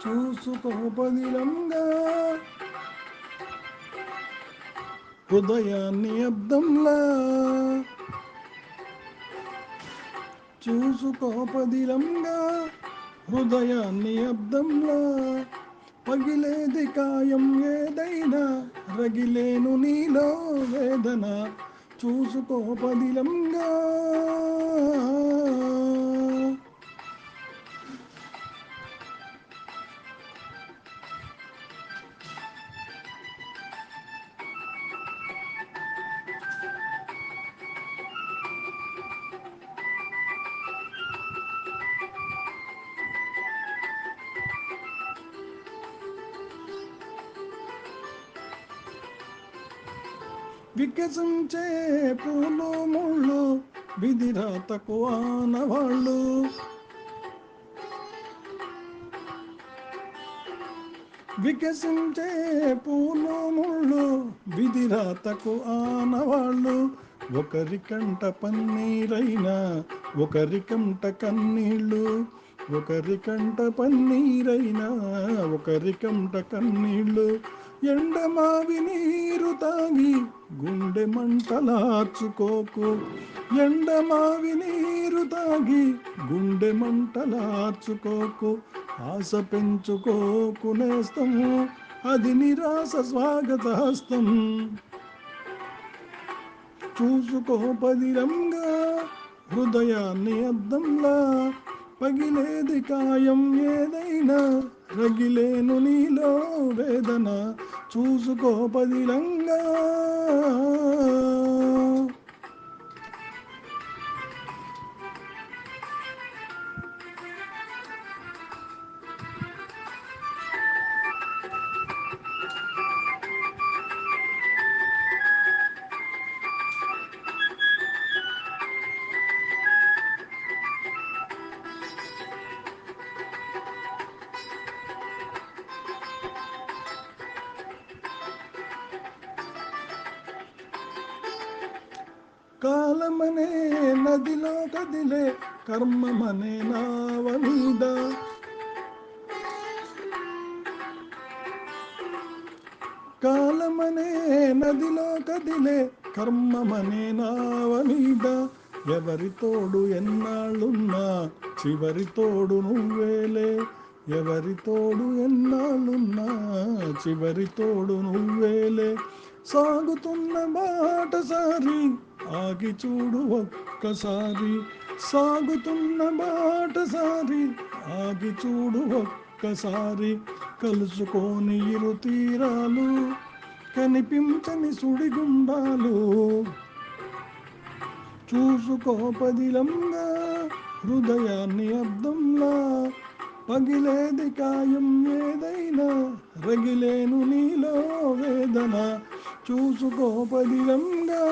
చూసుకోపదిలంగా హృదయాన్ని అద్దంలా చూసుకోపదిలంగా హృదయాన్ని అద్దంలా పగిలేది కాయం ఏదైనా రగిలేను నీలో వేదన చూసుకోపదిలంగా వికసించే పూలు ముళ్ళు విధిరాతకు ఆనవాళ్ళు వికసించే పూలు ముళ్ళు విధిరాతకు ఆనవాళ్ళు ఒకరి కంట పన్నీరైనా ఒకరి కంట కన్నీళ్ళు ఒకరి కంట పన్నీరైనా ఒకరి కంట కన్నీళ్ళు ఎండమావి నీరు తాగి గుండె మంటలార్చుకోకు ఎండమావి నీరు తాగి గుండె మంటలార్చుకోకు ఆశ పెంచుకోకు నేస్తము అది నిరాశ స్వాగత హస్తం చూసుకో పదిలంగా హృదయాన్ని అద్దంలా పగిలేది కాయం ఏదైనా రగిలేను నీలో వేదన చూసుకో పదిలంగా కాలమనే నదిలో కదిలే కర్మమనే నావ మీద కాలమనే నదిలో కదిలే కర్మమనే నావ మీద ఎవరి తోడు ఎన్నాళ్ళున్నా చివరి తోడు నువ్వేలే ఎవరి తోడు ఎన్నాళ్ళున్నా చివరి తోడు నువ్వేలే సాగుతున్న బాటసారి ఆగి చూడు ఒక్కసారి సాగుతున్న బాటసారి ఆగి చూడు ఒక్కసారి కలుసుకోని ఇరు తీరాలు కనిపించని సుడిగుండాలు చూసుకో పదిలంగా హృదయాన్ని అద్దంలా పగిలేది కాయం ఏదైనా రగిలేను నీలో వేదన చూసుకో పదిలంగా